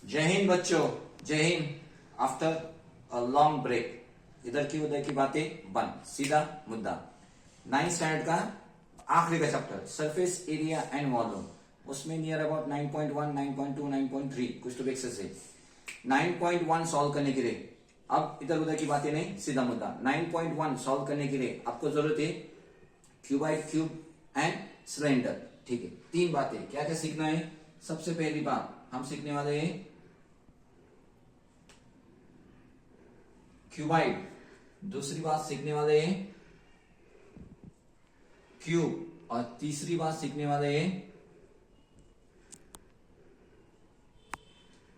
जय हिंद बच्चों, जय हिंद। आफ्टर अ लॉन्ग ब्रेक इधर की उधर की बातें बंद, सीधा मुद्दा। 9th स्टैंडर्ड का आखिरी का chapter surface area and volume, उसमें नियर अबाउट 9.1, 9.2, 9.3 कुछ तो एक्सरसाइज 9.1 सॉल्व करने के लिए अब इधर उधर की बातें नहीं, सीधा मुद्दा। 9.1 सॉल्व करने के लिए आपको जरूरत है क्यूबाइड, क्यूब एंड सिलेंडर। ठीक है, तीन बातें क्या क्या सीखना है। सबसे पहली बात हम सीखने वाले हैं क्यूबाइड, दूसरी बात सीखने वाले हैं क्यूब और तीसरी बात सीखने वाले हैं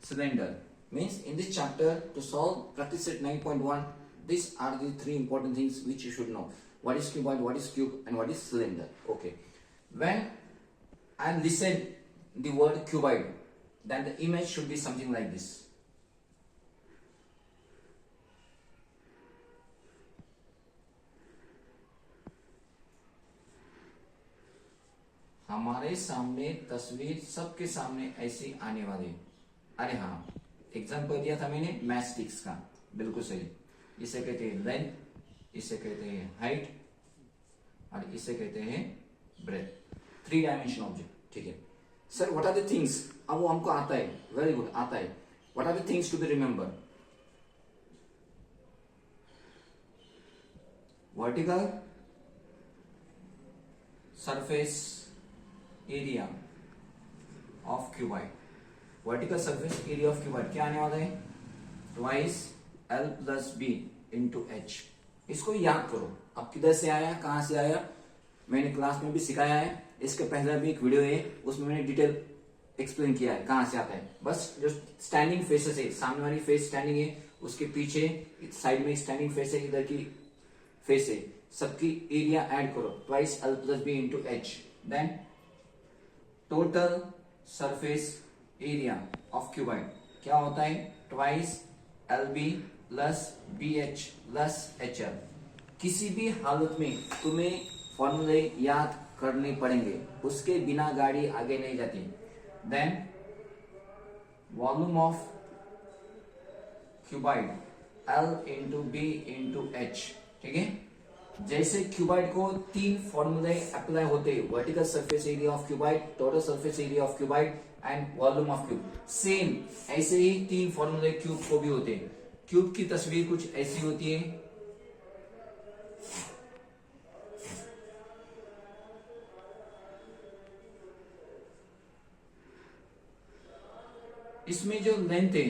cylinder. Means in this chapter to solve practice set 9.1, these are the three important things which you should know. What is cuboid, what is cube and what is cylinder. Okay, when I listen the word cuboid, then the image should be something like this. हमारे सामने तस्वीर सबके सामने ऐसी आने वाली। अरे हाँ, एग्जाम्पल दिया था मैंने मैस्टिक्स का, बिल्कुल सही। इसे कहते हैं लेंथ, इसे कहते हैं हाइट और इसे कहते हैं ब्रेथ। 3 dimension object. ठीक है sir, what are the things. अब वो हमको आता है, वेरी गुड, आता है। What are the things to be remember. Vertical surface area of cuboid. Vertical surface area of cuboid क्या आने वाला है, twice L plus B into H। इसको याद करो। अब किधर से आया, कहां से आया, मैंने क्लास में भी सिखाया है। इसके पहले भी एक वीडियो है, उसमें मैंने डिटेल एक्सप्लेन किया है कहां से आता है। बस जो स्टैंडिंग फेसेस है, सामने वाली फेस स्टैंडिंग है, उसके पीछे साइड में एक स्टैंडिंग फेस है, इधर की फेस है, सबकी एरिया ऐड करो, twice L plus B into H। Then total surface area of cuboid क्या होता है, twice LB plus BH plus HL। किसी भी हालत में तुम्हें फॉर्मूले याद करने पड़ेंगे, उसके बिना गाड़ी आगे नहीं जाती। Then volume of cuboid L into B into H। ठीक है, जैसे क्यूबाइड को 3 फॉर्मूले अप्लाई होते हैं, vertical surface area of cuboid, total surface area of cuboid and volume of cube. Same ऐसे ही 3 फॉर्मूले क्यूब को भी होते हैं। क्यूब की तस्वीर कुछ ऐसी होती है, इसमें जो लेंथ है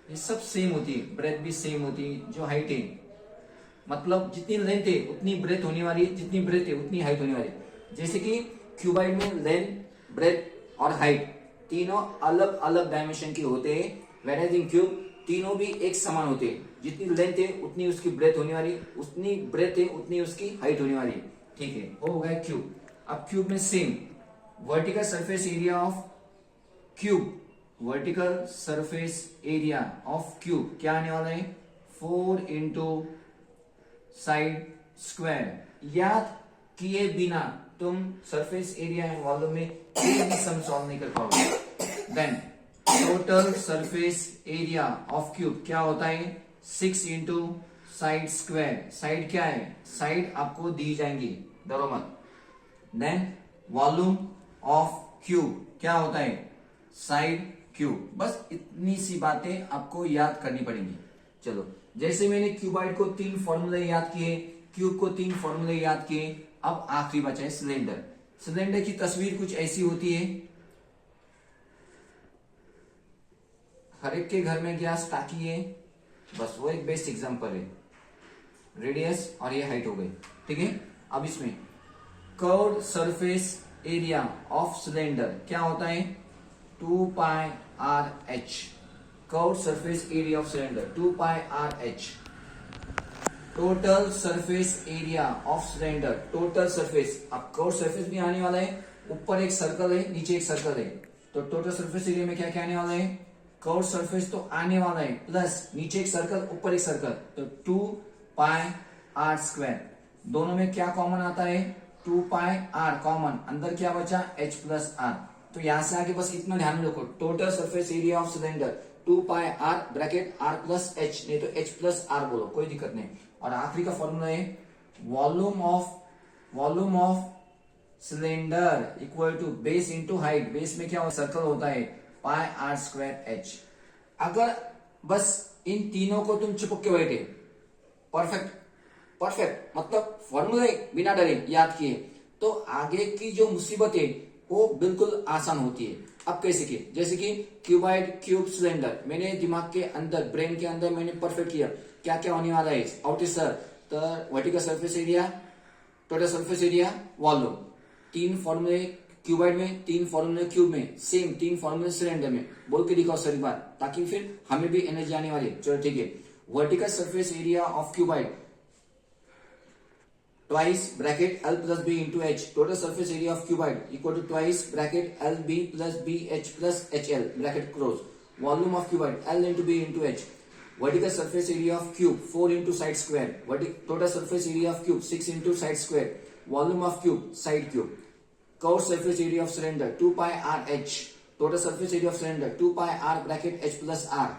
ये सब सेम होती है, ब्रेथ भी सेम होती है, जो हाइट है मतलब जितनी लेंथ है उतनी ब्रेथ होने वाली है, जितनी ब्रेथ है उतनी हाइट होने वाली है। जैसे कि क्यूबाइड में लेंथ, ब्रेथ और हाइट तीनों अलग अलग डायमेंशन के होते हैं, व्हेरेज इन क्यूब तीनों भी एक समान होते हैं। जितनी लेंथ है उतनी उसकी ब्रेथ होने वाली, उतनी ब्रेथ है उतनी उसकी हाइट होने वाली। ठीक है, हो गया क्यूब। अब क्यूब में same vertical surface area of cube, vertical surface area of cube क्या आने वाला है, 4 इंटू साइड स्क्वायर। याद किए बिना तुम सरफेस एरिया एंड वॉल्यूम में एक भी सम सॉल्व नहीं कर पाओगे। Then total surface area of cube क्या होता है, 6 इंटू साइड स्क्वायर। साइड क्या है, साइड आपको दी जाएंगी, डरो मत। देन वॉल्यूम ऑफ क्यूब क्या होता है, साइड क्यूब। बस इतनी सी बातें आपको याद करनी पड़ेंगी। चलो, जैसे मैंने क्यूबाइड को 3 फॉर्मूले याद किए, क्यूब को 3 फॉर्मूले याद किए, अब आखिरी बचा है सिलेंडर। सिलेंडर की तस्वीर कुछ ऐसी होती है, हर एक के घर में गैस टाकी है, बस वो एक बेस्ट एग्जांपल है। रेडियस और ये हाइट हो गई। ठीक है, अब इसमें curved surface area of cylinder क्या होता है, 2 पाई RH। Curved surface area of cylinder 2 pi RH। Total surface area of cylinder, total surface, अब कर्व्ड सरफेस भी आने वाला है, ऊपर एक सर्कल है, नीचे एक सर्कल है, तो टोटल सरफेस एरिया में क्या क्या आने वाला है, कर्व्ड सरफेस तो आने वाला है, प्लस नीचे एक सर्कल ऊपर एक सर्कल, तो 2 पाई R स्क्वायर। दोनों में क्या कॉमन आता है, 2 पाई R कॉमन, अंदर क्या बचा H प्लस R, तो यहां से आगे बस इतना ध्यान में रखो, total surface area of cylinder 2 pi R bracket R plus H, नहीं तो एच प्लस आर बोलो, कोई दिक्कत नहीं। और आखिरी का फॉर्मूला है volume of cylinder equal to base into height, base में क्या सर्कल होता है पाई आर स्क्वायर एच। अगर बस इन तीनों को तुम चिपक के बैठे, परफेक्ट मतलब फॉर्मूले बिना डरे याद किए, तो आगे की जो मुसीबत है वो बिल्कुल आसान होती है। अब कैसे किए, जैसे कि क्यूब सिलेंडर, मैंने दिमाग के अंदर ब्रेन के अंदर मैंने परफेक्ट किया क्या क्या होने वाला है आउट सर, तो vertical surface area, total surface area, volume, तीन फॉर्मूले क्यूबाइड में, तीन फॉर्मूले क्यूब में, सेम तीन फॉर्मूले सिलेंडर में। बोल के दिखाओ सर एक बार, ताकि फिर हमें भी एनर्जी आने वाली। चलो ठीक है, vertical surface area of cuboid twice bracket L plus B into H, total surface area of cuboid equal to twice bracket L B plus B H plus HL bracket close, volume of cuboid L into B into H, vertical surface area of cube 4 into side square, total surface area of cube 6 into side square, volume of cube side cube, curved surface area of cylinder 2 pi R H, total surface area of cylinder 2 pi R bracket H plus R,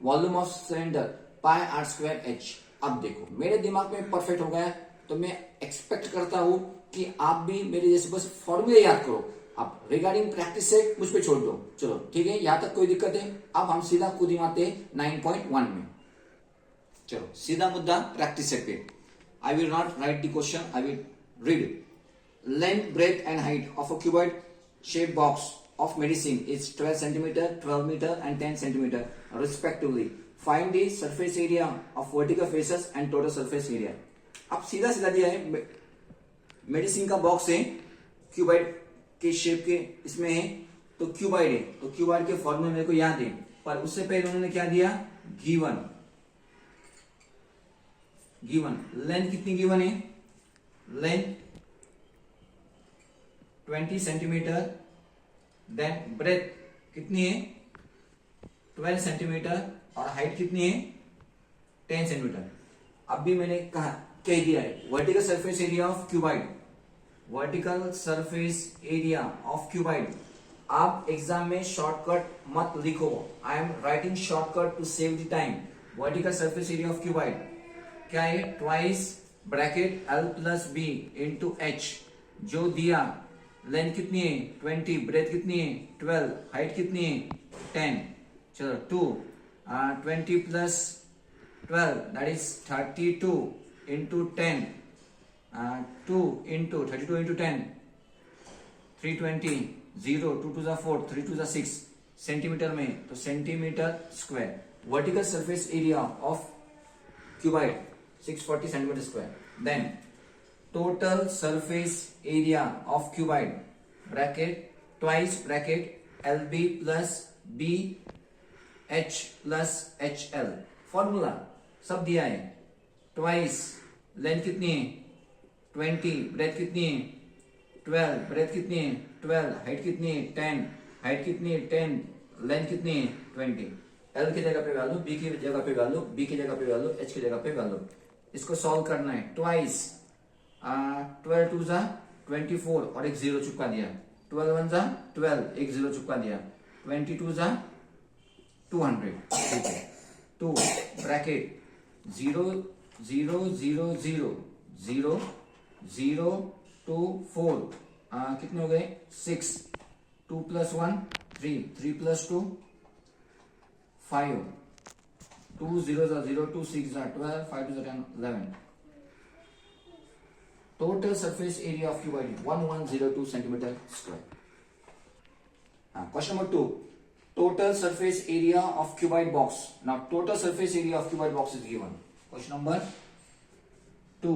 volume of cylinder pi R square H। अब देखो मेरे दिमाग में perfect हो गया, तो मैं expect करता हूं कि आप भी मेरे जैसे बस फॉर्मूले याद करो। आप रिगार्डिंग प्रैक्टिस से मुझ पे छोड़ दो। चलो ठीक है, यहां तक कोई दिक्कत है? अब हम सीधा कूदी मारते 9.1 में। चलो सीधा मुद्दा प्रैक्टिस सेट पे। I will not right the question, I will read. Length breadth and height of a cuboid shape box of medicine is 12 centimeter, 12 meter and 10 centimeter respectively. Find the surface area of vertical faces and total surface area. अब सीधा सीधा दिया है, medicine का box है, cuboid के shape के इसमें है, तो क्यूबाइड है, तो क्यूबाइड के फॉर्मूले मेरे को याद है, पर उससे पहले उन्होंने क्या दिया, गिवन लेंथ कितनी गिवन है, लेंथ 20 सेंटीमीटर, देन ब्रेथ कितनी है 12 सेंटीमीटर और हाइट कितनी है 10 सेंटीमीटर। अब भी मैंने कह दिया है vertical surface area of cuboid, vertical surface area of cuboid. आप एग्जाम में शॉर्टकट मत लिखो, I am writing shortcut to save the time. Vertical surface area of cuboid क्या है, twice bracket L plus B into H, जो दिया length कितनी है 20, ब्रेथ कितनी है 12, हाइट कितनी है 10। चलो 20 plus 12 that is 32 into 10, 2 into 32 into 10 320, 0 2 2 4, 3 2 6 centimetre में, तो centimetre square. Vertical surface area of cuboid 640 centimetre square. Then total surface area of cuboid bracket twice bracket LB plus BH plus HL। Formula सब दिया है, twice length कितनी है 20, breath कितनी है 12, breath कितनी है 12, हाइट कितनी है 10, हाइट कितनी है 10, लेंथ कितनी है 20। L की जगह पे वैल्यू, B की जगह पे वैल्यू, B की जगह पे वैल्यू, H की जगह पे वैल्यू। इसको सॉल्व करना है, ट्वाइस 12 टू जा 24 और एक 0 चुपका दिया, 12 वन जा 12, एक 0 चुपका दिया, 22 जा 200, ठीक है। 2 ब्रैकेट 0 0 0 0 0 0 2 4, कितने हो गए 6, 2 प्लस 1 3, 3 प्लस 2 5, 2 0 जा 0, 2 6 जा 12, 5 2 जा 10, 11। Total surface area of cuboid 1102 centimeter square. Question number 2. Total surface area of cuboid box. Now total surface area of cuboid box is given. Question number 2.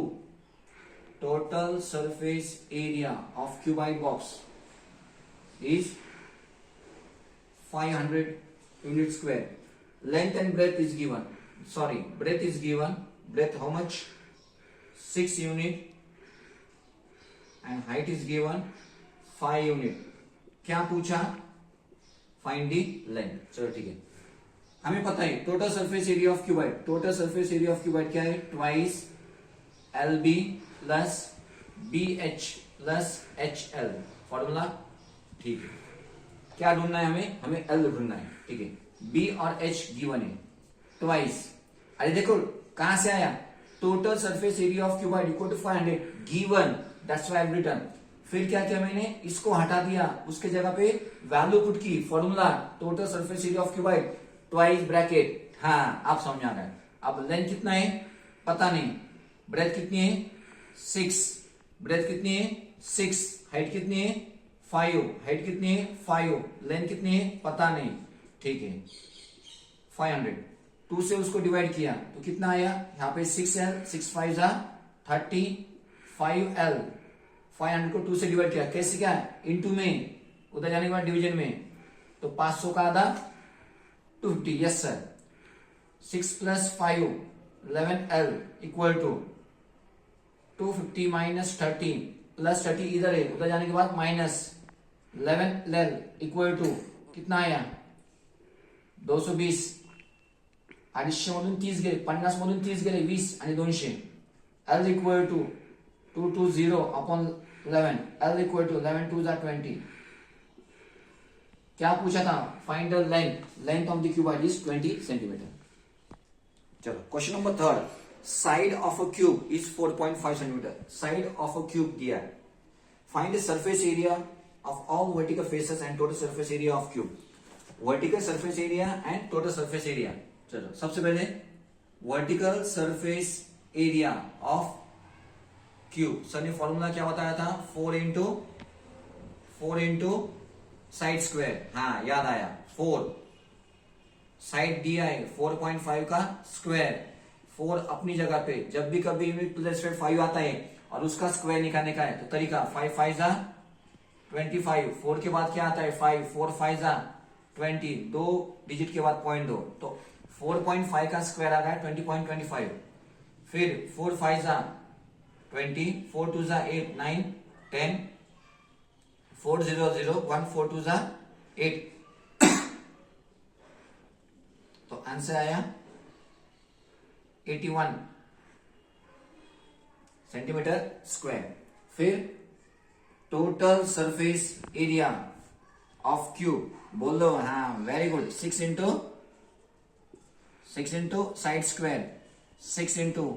Total surface area of cuboid box is 500 unit square. Length and breadth is given. Sorry, breadth is given. Breadth how much? 6 unit. And height is given 5 unit. क्या पूछा, find the length. चलो ठीक है, हमें पता है total surface area of cuboid, total surface area of cuboid क्या है, twice L B plus B H plus H L, formula ठीक है। क्या ढूंढना है हमें एल ढूंढना है, ठीक है। बी और एच गिवन है, ट्वाइस। अरे देखो कहां से आया, total surface area of cuboid equal to 500 given, that's why I have written. फिर क्या किया मैंने, इसको हटा दिया, उसके जगह पे वैल्यू पुट की, formula total surface area of cuboid twice bracket. हाँ आप समझ आ रहा है। अब लेंथ कितना है पता नहीं, ब्रेथ कितनी है 6, ब्रेथ कितनी है 6, हाइट कितनी है 5, हाइट कितनी है 5, लेंथ कितनी है पता नहीं, ठीक है। 500 2 से उसको डिवाइड किया तो कितना आया, यहाँ पे 6L, 6 5 जा 30, 5L, 500 को 2 से डिवाइड किया, कैसे क्या इनटू में, उधर जाने के बाद डिवीजन में, तो 500 का आधा 250, yes sir. 6 plus 5 11L equal to 250 minus 30 plus 30 इधर है, उधर जाने के बाद माइनस 11L इक्वल टू कितना आया 220, 250 मधून 30 गेले, 50 मधून 30 गेले 20 आणि 200, L equal to 220 upon 11, L equal to 11 2 20। क्या पूछा था, find the length of the cuboid is 20 centimetre. चलो question number 3, side of a cube is 4.5 centimetre, side of a cube दिया है, find the surface area of all vertical faces and total surface area of cube, vertical surface area and total surface area. चलो सबसे पहले vertical surface area of cube, sir ने formula क्या बताया था, 4 into side square, हाँ याद आया, 4 साइड दिया है 4.5 का स्क्वायर, 4 अपनी जगह पे, जब भी कभी यूनिट टू द स्क्वायर 5 आता है और उसका स्क्वायर निकालने का है तो तरीका 5 5 जा 25, 4 के बाद क्या आता है 5, 4 5 जा 20, 2 डिजिट के बाद 0.2, तो 4.5 का स्क्वायर आ गया 20.25, फिर 4 5 जा 20, 4 2 जा 8 9 10, 4 0 0 1 4 2 जा 8, तो आंसर आया 81 सेंटीमीटर स्क्वायर। फिर total surface area of cube, बोल दो, हाँ very good, 6 into side square, 6 into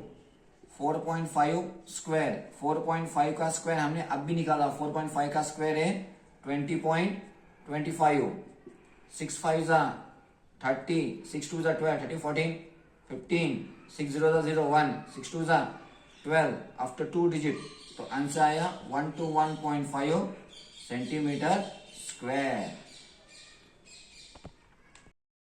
4.5 square, 4.5 का स्क्वायर हमने अब भी निकाला, 4.5 का स्क्वायर है 20.25, 6 5 जा 30, 6 2 जा 12, 30 14 15, 6 0 जा 0 1, 6 2 जा 12, आफ्टर 2 डिजिट, तो आंसर आया 1 to 1.5 सेंटीमीटर स्क्वायर।